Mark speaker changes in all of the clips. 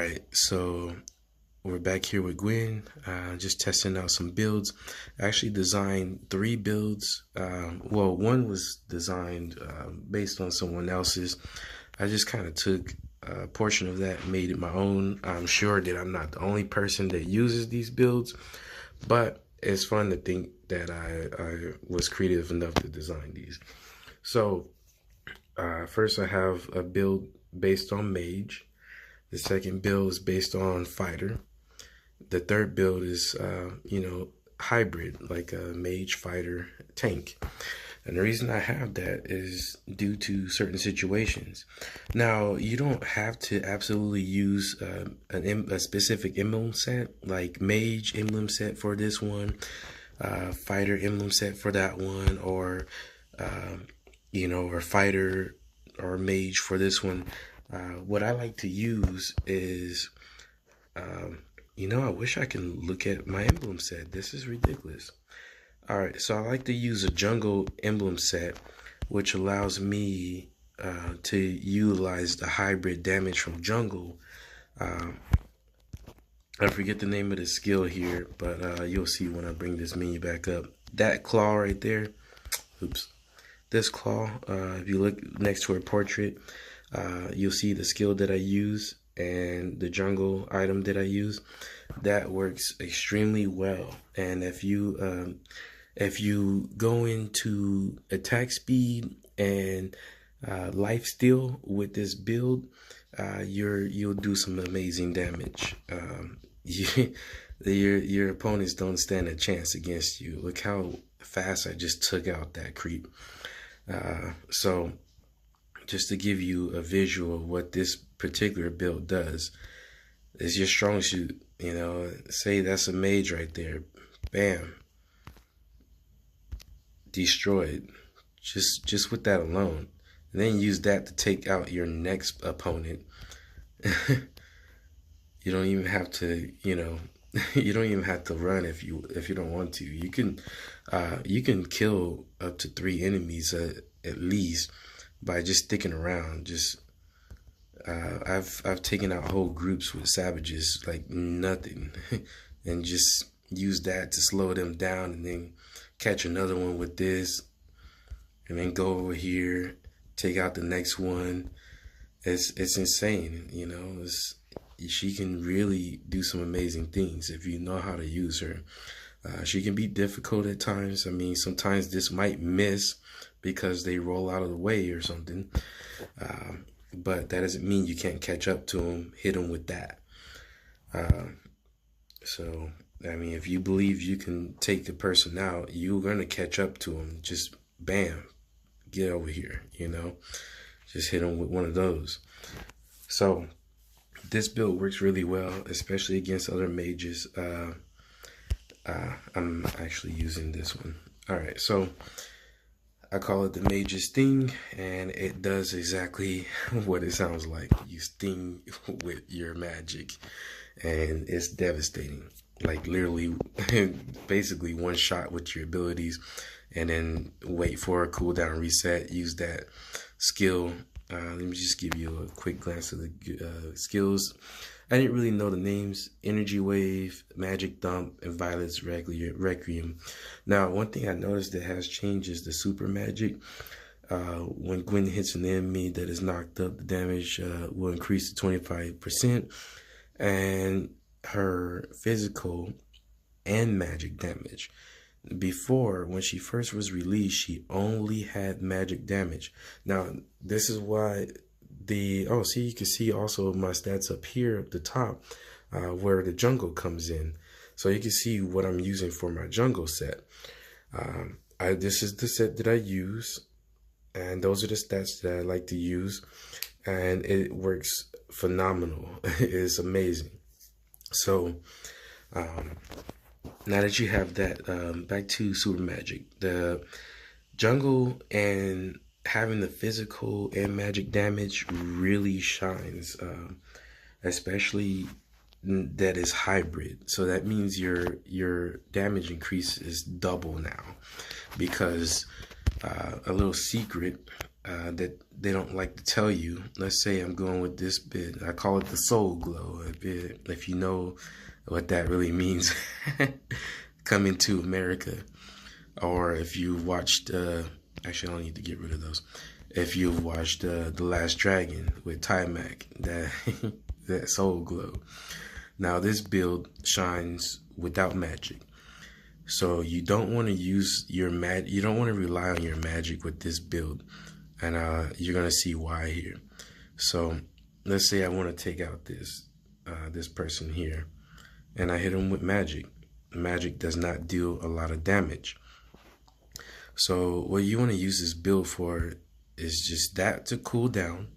Speaker 1: Alright, so we're back here with Guin, just testing out some builds. I actually designed 3 builds. Well, one was designed based on someone else's. I just kind of took a portion of that and made it my own. I'm sure that I'm not the only person that uses these builds, but it's fun to think that I was creative enough to design these. So first I have a build based on mage. The second build is based on fighter. The third build is, hybrid, like a mage, fighter, tank. And the reason I have that is due to certain situations. Now, you don't have to absolutely use a specific emblem set, like mage emblem set for this one, fighter emblem set for that one, or, or fighter or mage for this one. What I like to use is, I wish I can look at my emblem set. This is ridiculous. All right, so I like to use a jungle emblem set, which allows me to utilize the hybrid damage from jungle. I forget the name of the skill here, but you'll see when I bring this menu back up. That claw right there, oops, this claw, if you look next to her portrait, you'll see the skill that I use and the jungle item that I use. That works extremely well. And if you go into attack speed and life steal with this build, you'll do some amazing damage. Your opponents don't stand a chance against you. Look how fast I just took out that creep. So just to give you a visual of what this particular build does, is your strong suit. Say that's a mage right there, bam, destroyed, just with that alone. And then use that to take out your next opponent. You don't even have to, you don't even have to run if you don't want to. You can kill up to 3 enemies at least by just sticking around. I've taken out whole groups with savages like nothing, and just use that to slow them down, and then catch another one with this, and then go over here, take out the next one. It's insane, she can really do some amazing things if you know how to use her. She can be difficult at times. I mean, sometimes this might miss because they roll out of the way or something. But that doesn't mean you can't catch up to them, hit them with that. So, I mean, if you believe you can take a person out, you're going to catch up to them. Just bam, get over here, just hit them with one of those. So this build works really well, especially against other mages. I'm actually using this one. All right, so I call it the mage's sting, and it does exactly what it sounds like. You sting with your magic, and it's devastating. Like literally, basically one shot with your abilities, and then wait for a cooldown reset. Use that skill. Let me just give you a quick glance of the skills. I didn't really know the names: Energy Wave, Magic Dump, and Violet's Requiem. Now, one thing I noticed that has changed is the super magic. When Guin hits an enemy that is knocked up, the damage will increase to 25%, and her physical and magic damage. Before, when she first was released, she only had magic damage. Now, this is why see, you can see also my stats up here at the top, where the jungle comes in. So you can see what I'm using for my jungle set. This is the set that I use, and those are the stats that I like to use, and it works phenomenal. It's amazing. So now that you have that, back to super magic, the jungle and having the physical and magic damage really shines, especially that is hybrid. So that means your damage increase is double now, because a little secret that they don't like to tell you. Let's say I'm going with this bid. I call it the soul glow. If you know what that really means, coming to America. Or if you watched, actually I don't need to get rid of those. If you've watched The Last Dragon with Mac, that that soul glow. Now this build shines without magic. So you don't want to use your you don't want to rely on your magic with this build. And you're gonna see why here. So let's say I want to take out this person here, and I hit him with magic. Magic does not deal a lot of damage. So what you want to use this build for is just that to cool down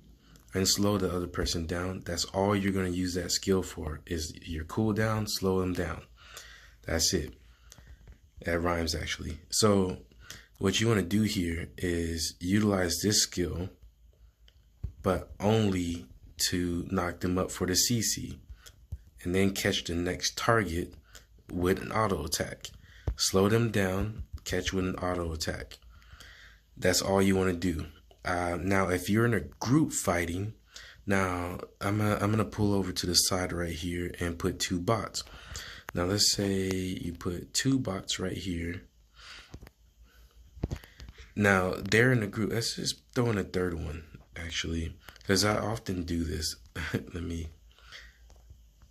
Speaker 1: and slow the other person down. That's all you're gonna use that skill for, is your cooldown, slow them down. That's it. That rhymes actually. So what you want to do here is utilize this skill, but only to knock them up for the CC, and then catch the next target with an auto attack. Slow them down, catch with an auto attack. That's all you want to do. Now, if you're in a group fighting, now I'm gonna pull over to the side right here and put 2 bots. Now let's say you put 2 bots right here. Now they're in a group. Let's just throw in a third one, actually, because I often do this.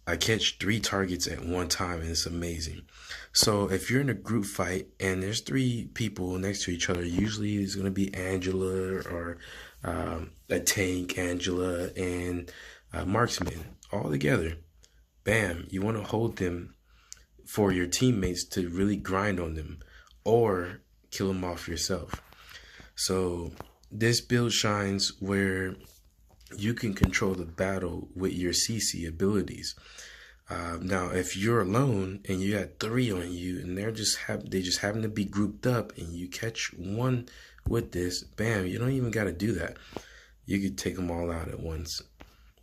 Speaker 1: I catch 3 targets at one time, and it's amazing. So if you're in a group fight and there's 3 people next to each other, usually it's going to be Angela or a tank, Angela, and marksman all together. Bam, you want to hold them for your teammates to really grind on them, or kill them off yourself. So this build shines where you can control the battle with your CC abilities. Now, if you're alone and you got 3 on you, and they just happen to be grouped up, and you catch one with this, bam! You don't even got to do that. You could take them all out at once.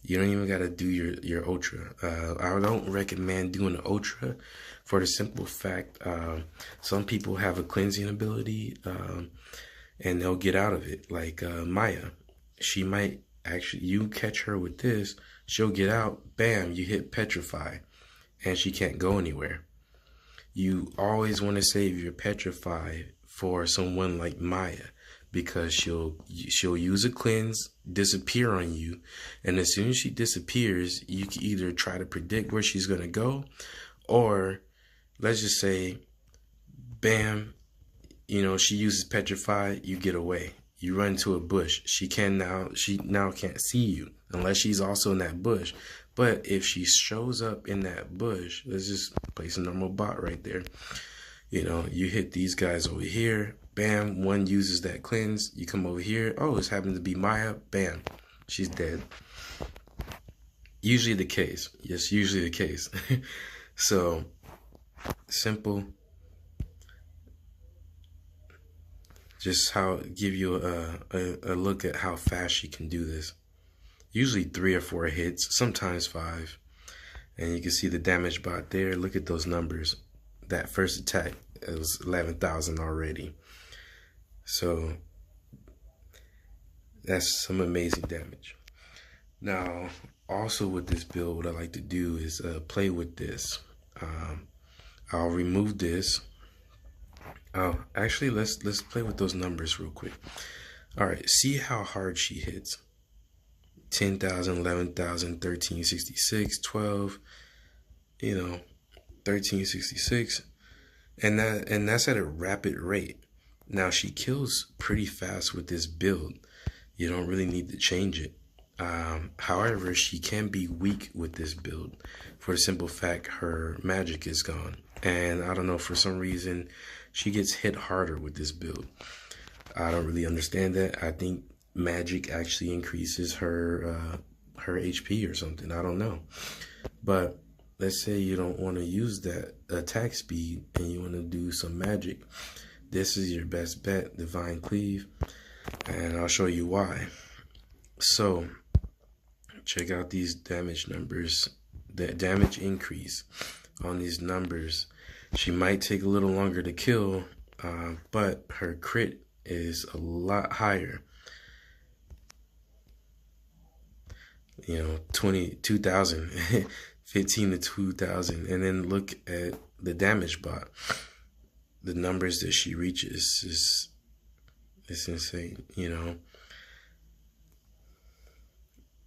Speaker 1: You don't even got to do your ultra. I don't recommend doing the ultra for the simple fact some people have a cleansing ability and they'll get out of it. Like Maya, she might actually, you catch her with this, she'll get out, bam, you hit petrify, and she can't go anywhere. You always want to save your petrify for someone like Maya, because she'll use a cleanse, disappear on you, and as soon as she disappears, you can either try to predict where she's gonna go, or let's just say, bam, you know, she uses petrify, you get away. You run to a bush. She now can't see you unless she's also in that bush. But if she shows up in that bush, let's just place a normal bot right there. You know, you hit these guys over here. Bam, one uses that cleanse. You come over here. Oh, this happens to be Maya. Bam, she's dead. Usually the case. Yes, usually the case. So, simple. Just give you a look at how fast she can do this. Usually 3 or 4 hits, sometimes 5. And you can see the damage bot there. Look at those numbers. That first attack, it was 11,000 already. So that's some amazing damage. Now, also with this build, what I like to do is play with this. I'll remove this. Oh, actually, let's play with those numbers real quick. All right, see how hard she hits. 10,000, 11,000, 1366, 12, you know, 1366, and that's at a rapid rate. Now she kills pretty fast with this build. You don't really need to change it. However, she can be weak with this build for the simple fact her magic is gone. And I don't know, for some reason, she gets hit harder with this build. I don't really understand that. I think magic actually increases her HP or something. I don't know. But let's say you don't want to use that attack speed and you want to do some magic. This is your best bet, Divine Cleave. And I'll show you why. So, check out these damage numbers. The damage increase on these numbers. She might take a little longer to kill, but her crit is a lot higher. 20, 2,000, 15 to 2,000. And then look at the damage bot. The numbers that she reaches it's insane,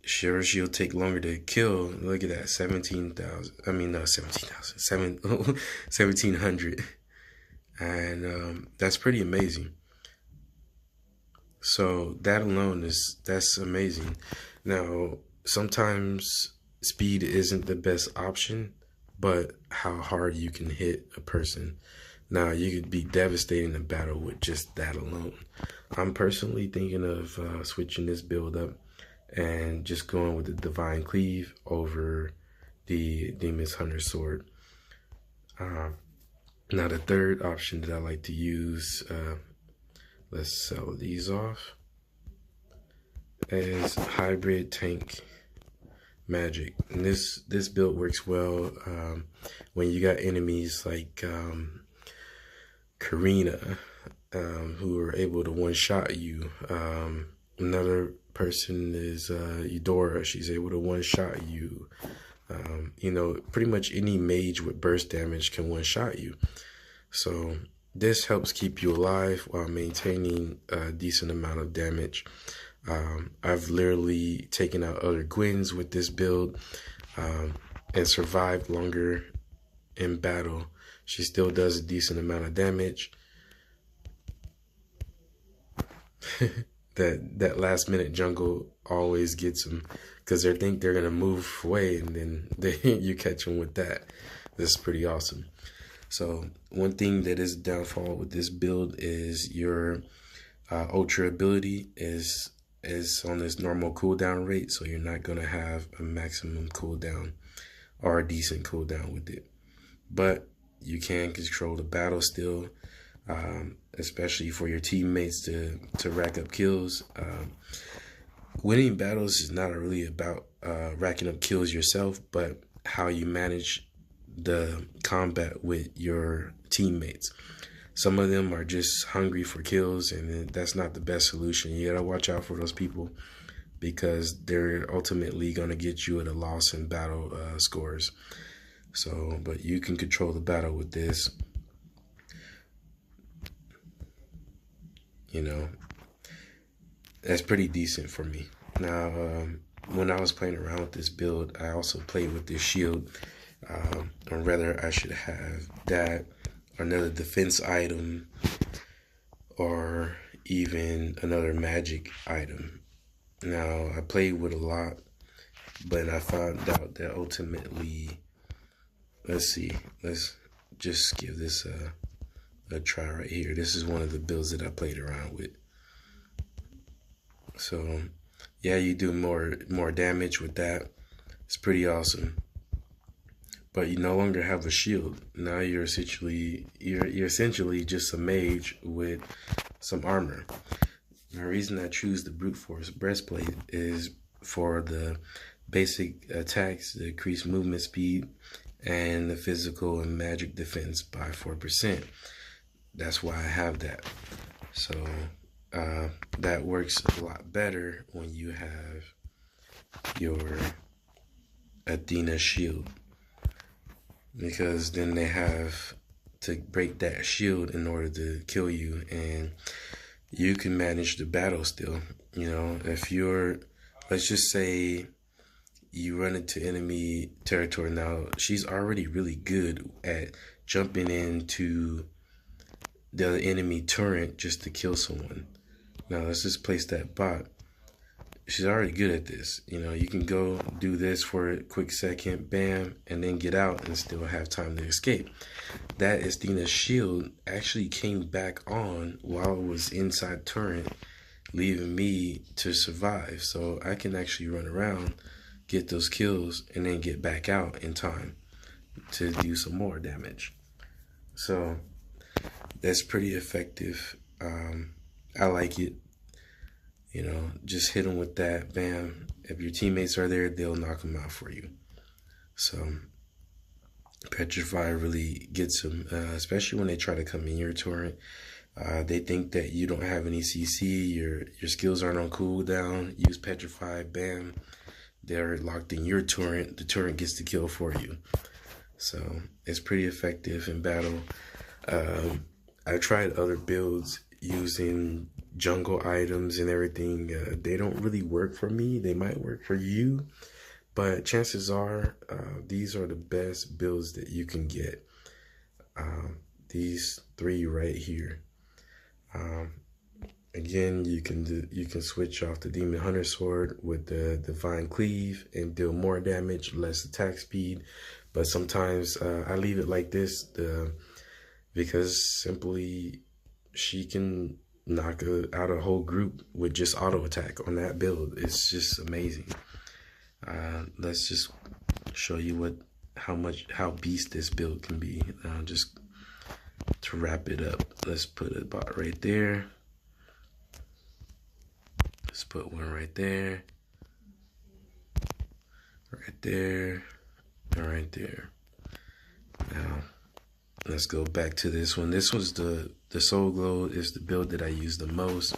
Speaker 1: Sure, she'll take longer to kill. Look at that, 17,000. I mean, no, 17,000. 1,700. And that's pretty amazing. So that alone that's amazing. Now, sometimes speed isn't the best option, but how hard you can hit a person. Now, you could be devastating in battle with just that alone. I'm personally thinking of switching this build up and just going with the Divine Cleave over the Demon's Hunter Sword. Now, the third option that I like to use, let's sell these off, is Hybrid Tank Magic. And this build works well when you got enemies like Karina, who are able to one-shot you. Another person is Eudora. She's able to one-shot you. Pretty much any mage with burst damage can one-shot you. So this helps keep you alive while maintaining a decent amount of damage. I've literally taken out other Guins with this build and survived longer in battle. She still does a decent amount of damage. That last minute jungle always gets them because they think they're gonna move away, and then you catch them with that. This is pretty awesome. So one thing that is a downfall with this build is your ultra ability is on this normal cooldown rate, so you're not gonna have a maximum cooldown or a decent cooldown with it. But you can control the battle still. Especially for your teammates to rack up kills. Winning battles is not really about racking up kills yourself, but how you manage the combat with your teammates. Some of them are just hungry for kills, and that's not the best solution. You gotta watch out for those people because they're ultimately gonna get you at a loss in battle scores. So, but you can control the battle with this. That's pretty decent for me. Now, when I was playing around with this build, I also played with this shield, or rather I should have that, or another defense item, or even another magic item. Now, I played with a lot, but I found out that ultimately, let's just give this a try right here. This is one of the builds that I played around with. So yeah, you do more damage with that. It's pretty awesome. But you no longer have a shield. Now you're essentially just a mage with some armor. The reason I choose the brute force breastplate is for the basic attacks, the increased movement speed, and the physical and magic defense by 4%. That's why I have that. So that works a lot better when you have your Athena shield, because then they have to break that shield in order to kill you, and you can manage the battle still. If you're, let's just say you run into enemy territory. Now, she's already really good at jumping into the enemy turret just to kill someone. Now, let's just place that bot. She's already good at this. You can go do this for a quick second, bam, and then get out and still have time to escape. That Athena's shield actually came back on while it was inside turret, leaving me to survive. So I can actually run around, get those kills, and then get back out in time to do some more damage. So that's pretty effective. I like it. Just hit them with that, bam. If your teammates are there, they'll knock them out for you. So Petrify really gets them, especially when they try to come in your turret. They think that you don't have any CC, your skills aren't on cooldown. Use Petrify, bam. they're locked in your turret. The turret gets the kill for you. So it's pretty effective in battle. I tried other builds using jungle items and everything. They don't really work for me. They might work for you, but chances are these are the best builds that you can get. These three right here. Again, you can switch off the Demon Hunter Sword with the Divine Cleave and deal more damage, less attack speed. But sometimes I leave it like this because simply she can knock out a whole group with just auto attack on that build. It's just amazing. Let's just show you how beast this build can be. Just to wrap it up, let's put a bot right there. Let's put one right there, right there, and right there. Now, let's go back to this one. This was the Soul Glow is the build that I use the most,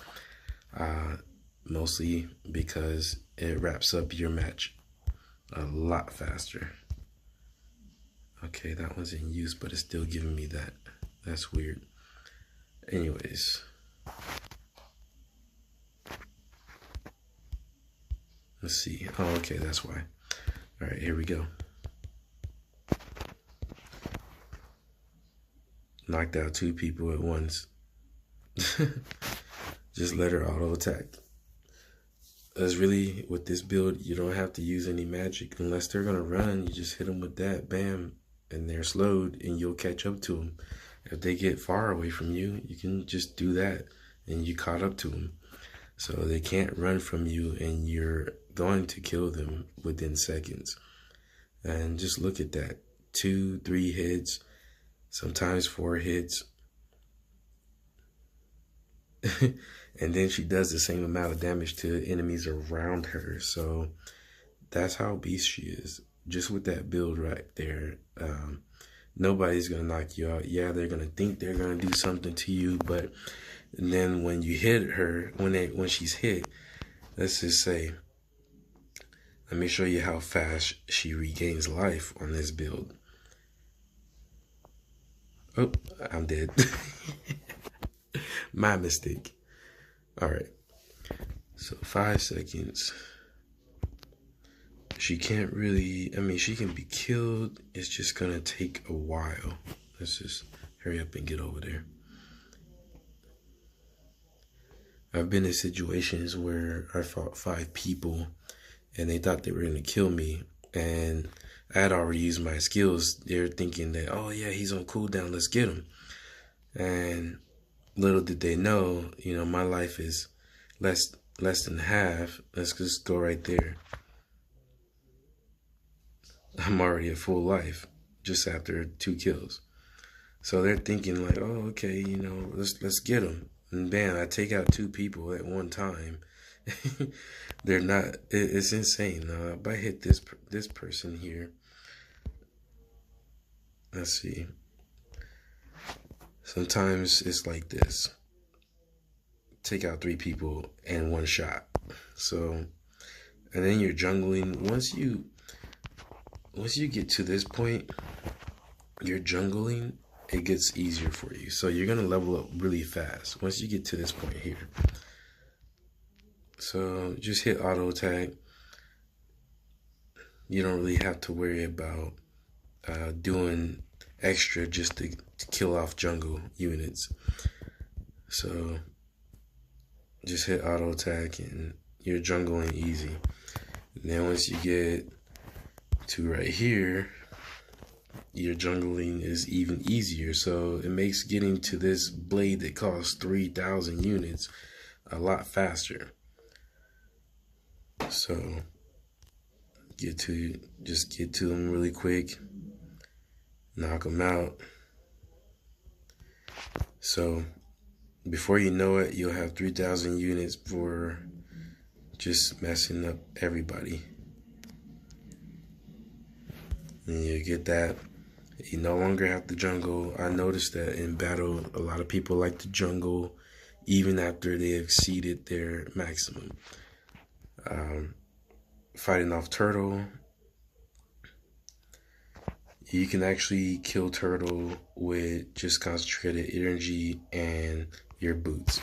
Speaker 1: mostly because it wraps up your match a lot faster. Okay, that one's in use, but it's still giving me that. That's weird. Anyways. Let's see. Oh, okay, that's why. All right, here we go. Knocked out 2 people at once. Just let her auto attack. That's really, with this build, you don't have to use any magic. Unless they're going to run, you just hit them with that, bam, and they're slowed, and you'll catch up to them. If they get far away from you, you can just do that, and you caught up to them. So they can't run from you, and you're going to kill them within seconds. And just look at that. 2, 3 hits, sometimes 4 hits. And then she does the same amount of damage to enemies around her. So that's how beast she is. Just with that build right there. Nobody's going to knock you out. Yeah, they're going to think they're going to do something to you, but then when you hit her, when she's hit, let's just say, let me show you how fast she regains life on this build. Oh, I'm dead. My mistake. All right. So 5 seconds. She can't really, she can be killed. It's just going to take a while. Let's just hurry up and get over there. I've been in situations where I fought 5 people and they thought they were going to kill me, and I had already used my skills. They're thinking that, oh yeah, he's on cooldown, let's get him. And little did they know, my life is less than half. Let's just go right there. I'm already at full life just after 2 kills. So they're thinking like, oh, okay, let's get him. And bam, I take out 2 people at one time. They're not, it's insane. If I hit this person here, let's see. Sometimes it's like this. Take out 3 people in 1 shot. So, and then you're jungling. Once you get to this point, you're jungling, it gets easier for you. So you're going to level up really fast once you get to this point here. So just hit auto attack. You don't really have to worry about doing extra just to kill off jungle units. So just hit auto attack and you're jungling easy. And then once you get to right here, your jungling is even easier. So it makes getting to this blade that costs 3,000 units a lot faster. So just get to them really quick, knock them out. So before you know it, you'll have 3,000 units for just messing up everybody. And you get that. You no longer have to jungle. I noticed that in battle, a lot of people like to jungle even after they exceeded their maximum. fighting off Turtle. You can actually kill Turtle with just concentrated energy and your boots.